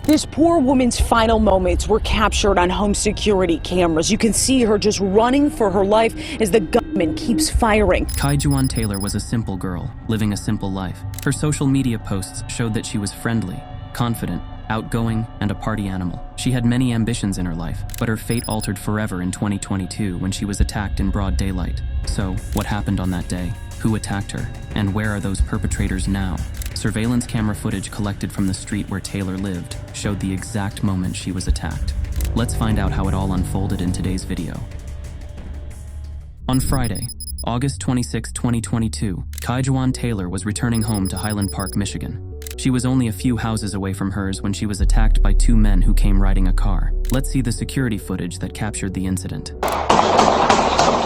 This poor woman's final moments were captured on home security cameras. You can see her just running for her life as the gunman keeps firing. Kaijuan Taylor was a simple girl, living a simple life. Her social media posts showed that she was friendly, confident, outgoing, and a party animal. She had many ambitions in her life, but her fate altered forever in 2022 when she was attacked in broad daylight. So, what happened on that day? Who attacked her? And where are those perpetrators now? Surveillance camera footage collected from the street where Taylor lived showed the exact moment she was attacked. Let's find out how it all unfolded in today's video. On Friday, August 26, 2022, Kaijuan Taylor was returning home to Highland Park, Michigan. She was only a few houses away from hers when she was attacked by two men who came riding a car. Let's see the security footage that captured the incident.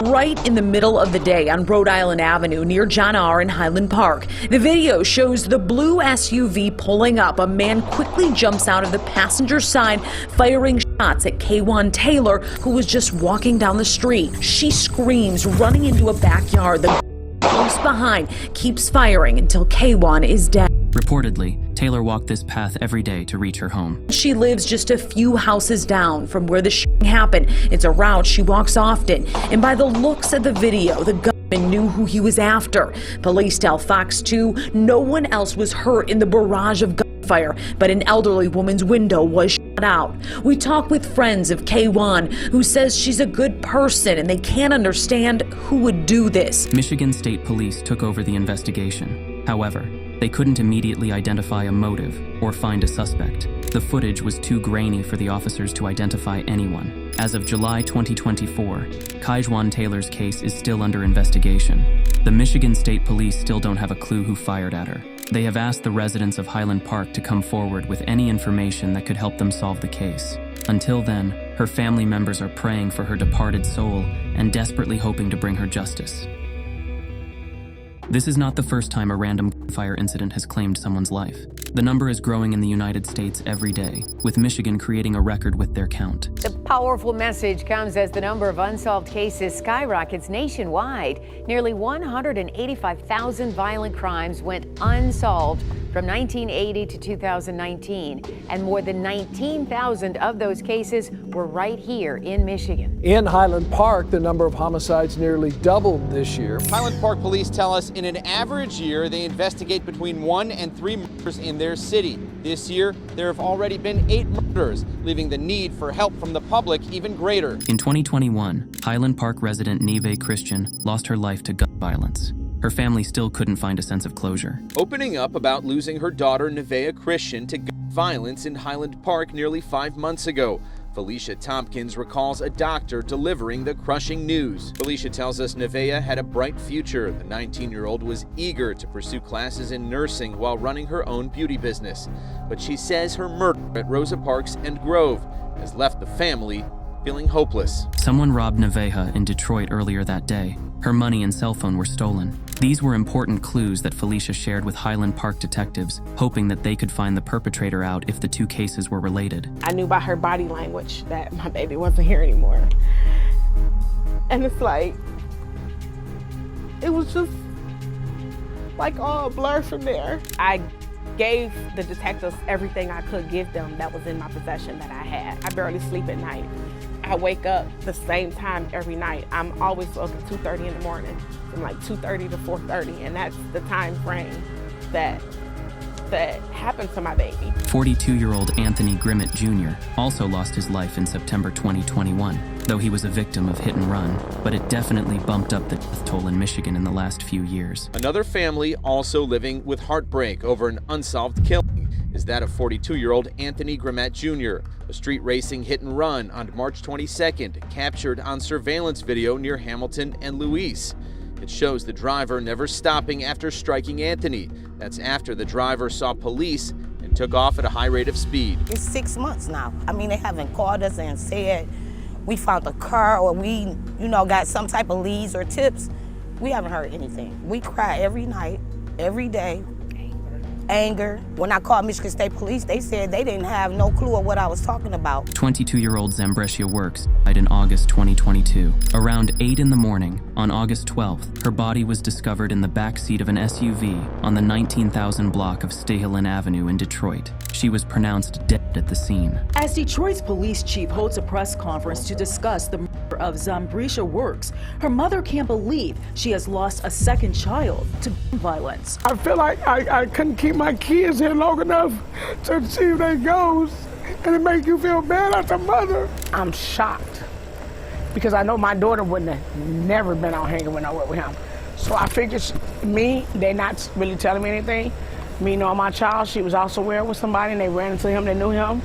Right in the middle of the day on Rhode Island Avenue near John R. in Highland Park. The video shows the blue SUV pulling up. A man quickly jumps out of the passenger side, firing shots at Kaijuan Taylor, who was just walking down the street. She screams, running into a backyard. The close behind keeps firing until Kaijuan is dead. Reportedly, Taylor walked this path every day to reach her home. She lives just a few houses down from where the shooting happened. It's a route she walks often. And by the looks of the video, the gunman knew who he was after. Police tell Fox 2 no one else was hurt in the barrage of gunfire, but an elderly woman's window was shot out. We talk with friends of Kaijuan, who says she's a good person and they can't understand who would do this. Michigan State Police took over the investigation. However, they couldn't immediately identify a motive or find a suspect. The footage was too grainy for the officers to identify anyone. As of July 2024, Kaijuan Taylor's case is still under investigation. The Michigan State Police still don't have a clue who fired at her. They have asked the residents of Highland Park to come forward with any information that could help them solve the case. Until then, her family members are praying for her departed soul and desperately hoping to bring her justice. This is not the first time a random gunfire incident has claimed someone's life. The number is growing in the United States every day, with Michigan creating a record with their count. The powerful message comes as the number of unsolved cases skyrockets nationwide. Nearly 185,000 violent crimes went unsolved from 1980 to 2019, and more than 19,000 of those cases were right here in Michigan. In Highland Park, the number of homicides nearly doubled this year. Highland Park police tell us in an average year, they investigate between 1 and 3 murders in their city. This year, there have already been 8 murders, leaving the need for help from the public even greater. In 2021, Highland Park resident Neve Christian lost her life to gun violence. Her family still couldn't find a sense of closure. Opening up about losing her daughter Nevea Christian to gun violence in Highland Park nearly 5 months ago, Felicia Tompkins recalls a doctor delivering the crushing news. Felicia tells us Nevea had a bright future. The 19-year-old was eager to pursue classes in nursing while running her own beauty business. But she says her murder at Rosa Parks and Grove has left the family feeling hopeless. Someone robbed Nevea in Detroit earlier that day. Her money and cell phone were stolen. These were important clues that Felicia shared with Highland Park detectives, hoping that they could find the perpetrator out if the two cases were related. I knew by her body language that my baby wasn't here anymore. And it's like, it was just like all a blur from there. I gave the detectives everything I could give them that was in my possession that I had. I barely sleep at night. I wake up the same time every night. I'm always up at 2:30 in the morning, from like 2:30 to 4:30, and that's the time frame that happened to my baby. 42-year-old Anthony Grimmett Jr. also lost his life in September 2021, though he was a victim of hit and run, but it definitely bumped up the death toll in Michigan in the last few years. Another family also living with heartbreak over an unsolved killing is that of 42-year-old Anthony Grimmett Jr., a street racing hit and run on March 22nd, captured on surveillance video near Hamilton and Louise. It shows the driver never stopping after striking Anthony. That's after the driver saw police and took off at a high rate of speed. It's 6 months now. I mean, they haven't called us and said we found a car or we, got some type of leads or tips. We haven't heard anything. We cry every night, every day. Anger. When I called Michigan State Police, they said they didn't have no clue of what I was talking about. 22-year-old Zambresia Works died in August 2022. Around 8 in the morning, On August 12th, her body was discovered in the back seat of an SUV on the 19,000 block of Stahelen Avenue in Detroit. She was pronounced dead at the scene. As Detroit's police chief holds a press conference to discuss the murder of Zambrisha Works, her mother can't believe she has lost a second child to gun violence. I feel like I couldn't keep my kids here long enough to see where they goes, and it makes you feel bad as a mother. I'm shocked because I know my daughter wouldn't have never been out hanging with him. So I figured they're not really telling me anything. Me knowing my child, she was also there with somebody and they ran into him, they knew him.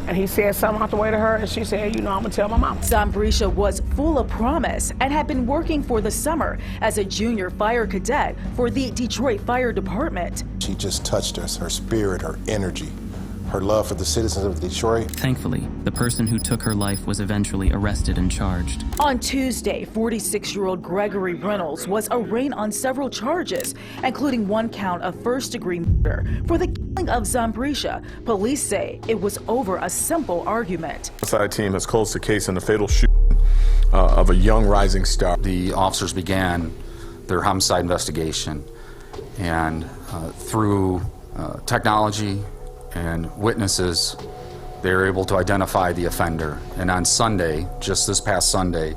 And he said something out the way to her and she said, I'm gonna tell my mom. Zambrisha was full of promise and had been working for the summer as a junior fire cadet for the Detroit Fire Department. She just touched us, her spirit, her energy, her love for the citizens of Detroit. Thankfully, the person who took her life was eventually arrested and charged. On Tuesday, 46-year-old Gregory Reynolds was arraigned on several charges, including one count of first-degree murder for the killing of Zambrisha. Police say it was over a simple argument. The homicide team has closed the case in the fatal shooting of a young rising star. The officers began their homicide investigation, and through technology and witnesses, they were able to identify the offender. And on Sunday, just this past Sunday,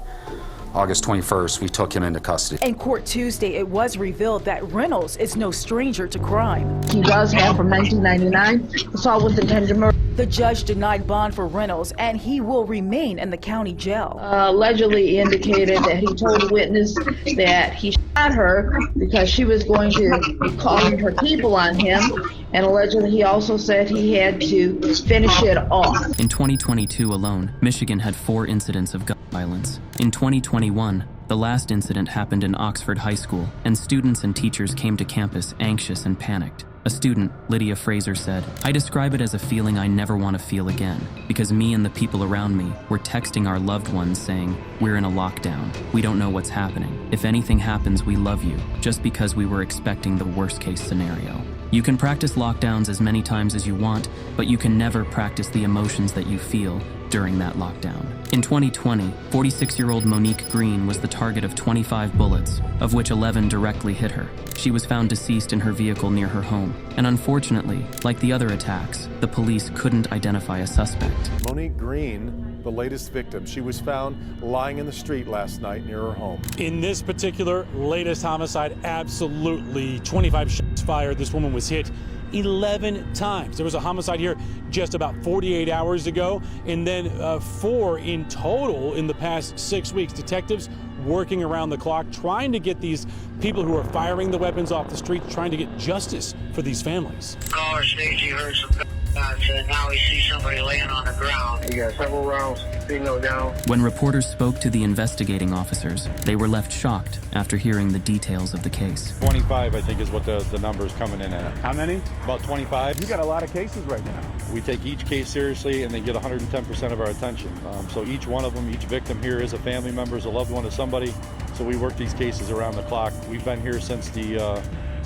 August 21st, we took him into custody. In court Tuesday, it was revealed that Reynolds is no stranger to crime. He does have from 1999 assault with intent to murder. The judge denied bond for Reynolds, and he will remain in the county jail. Allegedly indicated that he told a witness that he shot her because she was going to be calling her people on him, and allegedly he also said he had to finish it off. In 2022 alone, Michigan had 4 incidents of gun violence. In 2021, the last incident happened in Oxford High School, and students and teachers came to campus anxious and panicked. A student, Lydia Fraser, said, "I describe it as a feeling I never want to feel again, because me and the people around me were texting our loved ones saying, 'We're in a lockdown. We don't know what's happening. If anything happens, we love you,' just because we were expecting the worst case scenario." You can practice lockdowns as many times as you want, but you can never practice the emotions that you feel during that lockdown. In 2020, 46-year-old Monique Green was the target of 25 bullets, of which 11 directly hit her. She was found deceased in her vehicle near her home. And unfortunately, like the other attacks, the police couldn't identify a suspect. Monique Green, the latest victim, she was found lying in the street last night near her home. In this particular latest homicide, absolutely 25 shots fired. This woman was hit 11 times. There was a homicide here just about 48 hours ago, and then 4 in total in the past 6 weeks. Detectives working around the clock, trying to get these people who are firing the weapons off the street, trying to get justice for these families. Caller states he heard some gunshots, and now he sees somebody laying on the ground. He got several rounds, bingo down. When reporters spoke to the investigating officers, they were left shocked after hearing the details of the case. 25, I think, is what the number is coming in at. How many? About 25. You got a lot of cases right now. We take each case seriously, and they get 110% of our attention. So each one of them, each victim here is a family member, is a loved one of somebody. So we work these cases around the clock. We've been here since the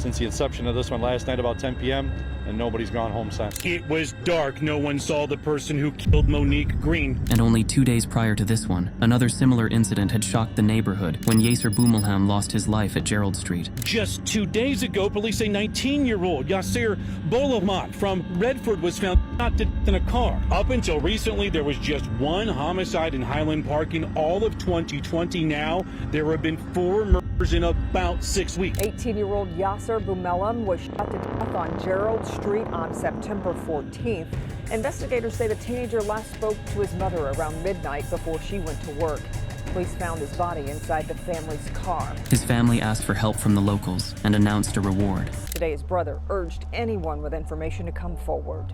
inception of this one last night about 10 p.m., and nobody's gone home since. It was dark. No one saw the person who killed Monique Green. And only 2 days prior to this one, another similar incident had shocked the neighborhood when Yasser Boumelham lost his life at Gerald Street. Just 2 days ago, police say 19-year-old Yasser Boumelham from Redford was found shot to death in a car. Up until recently, there was just one homicide in Highland Park in all of 2020. Now, there have been 4 murders in about 6 weeks. 18-year-old Yasser Boumelham was shot to death on Gerald Street on September 14th. Investigators say the teenager last spoke to his mother around midnight before she went to work. Police found his body inside the family's car. His family asked for help from the locals and announced a reward. Today, his brother urged anyone with information to come forward.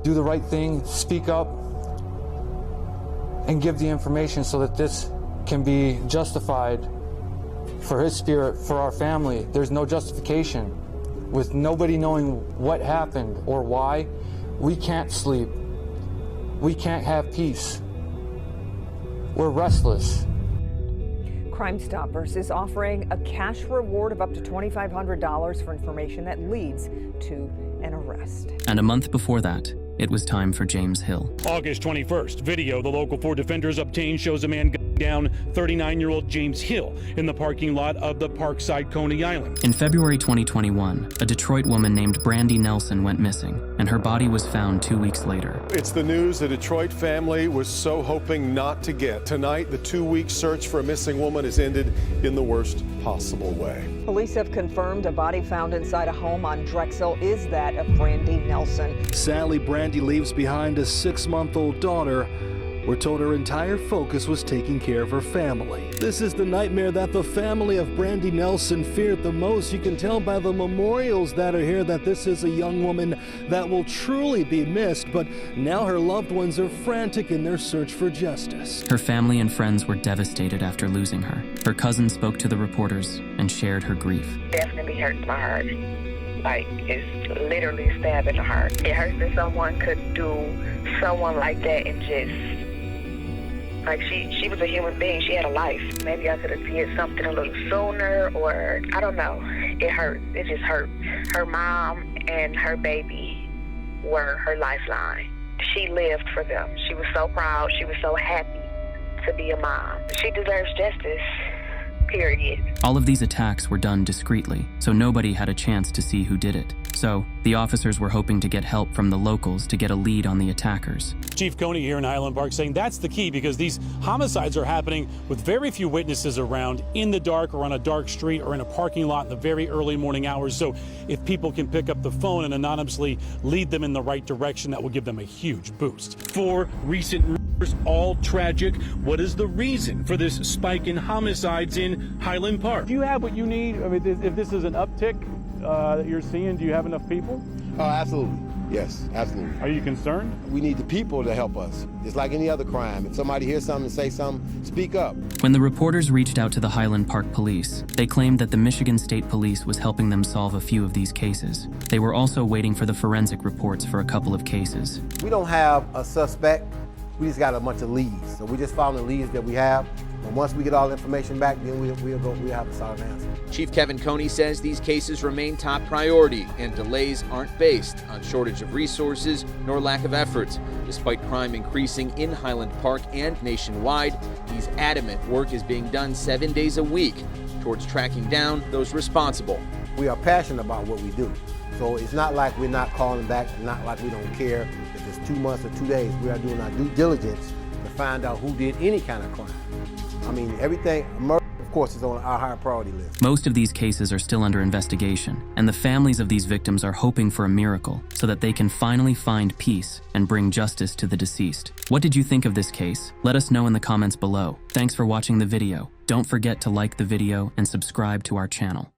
Do the right thing, speak up, and give the information so that this can be justified for his spirit, for our family. There's no justification. With nobody knowing what happened or why, we can't sleep. We can't have peace. We're restless. Crime Stoppers is offering a cash reward of up to $2,500 for information that leads to an arrest. And a month before that, it was time for James Hill. August 21st, video the local 4 defenders obtained shows a man gunned down 39-year-old James Hill in the parking lot of the Parkside Coney Island. In February 2021, a Detroit woman named Brandy Nelson went missing, and her body was found 2 weeks later. It's the news the Detroit family was so hoping not to get. Tonight, the 2-week search for a missing woman has ended in the worst possible way. Police have confirmed a body found inside a home on Drexel is that of Brandy Nelson. Sadly, Brandy leaves behind a 6-month-old daughter. We're told her entire focus was taking care of her family. This is the nightmare that the family of Brandy Nelson feared the most. You can tell by the memorials that are here that this is a young woman that will truly be missed, but now her loved ones are frantic in their search for justice. Her family and friends were devastated after losing her. Her cousin spoke to the reporters and shared her grief. Definitely hurts my heart. Like, it's literally stabbing the heart. It hurts that someone could do someone like that and just, like, she was a human being. She had a life. Maybe I could have did something a little sooner, or I don't know. It hurt. It just hurt. Her mom and her baby were her lifeline. She lived for them. She was so proud. She was so happy to be a mom. She deserves justice. Period. All of these attacks were done discreetly, so nobody had a chance to see who did it. So, the officers were hoping to get help from the locals to get a lead on the attackers. Chief Coney here in Highland Park saying that's the key, because these homicides are happening with very few witnesses around, in the dark or on a dark street or in a parking lot in the very early morning hours. So if people can pick up the phone and anonymously lead them in the right direction, that will give them a huge boost. 4 recent murders, all tragic. What is the reason for this spike in homicides in Highland Park? Do you have what you need? I mean, if this is an uptick that you're seeing, do you have enough people? Oh, absolutely. Yes, absolutely. Are you concerned? We need the people to help us. It's like any other crime. If somebody hears something and say something, speak up. When the reporters reached out to the Highland Park police, they claimed that the Michigan State Police was helping them solve a few of these cases. They were also waiting for the forensic reports for a couple of cases. We don't have a suspect. We just got a bunch of leads. So we just found the leads that we have. And once we get all the information back, then we'll have a solid answer. Chief Kevin Coney says these cases remain top priority, and delays aren't based on shortage of resources nor lack of efforts. Despite crime increasing in Highland Park and nationwide, he's adamant work is being done 7 days a week towards tracking down those responsible. We are passionate about what we do. So it's not like we're not calling back, not like we don't care if it's 2 months or 2 days. We are doing our due diligence to find out who did any kind of crime. I mean, everything, murder, of course, is on our higher priority list. Most of these cases are still under investigation, and the families of these victims are hoping for a miracle so that they can finally find peace and bring justice to the deceased. What did you think of this case? Let us know in the comments below. Thanks for watching the video. Don't forget to like the video and subscribe to our channel.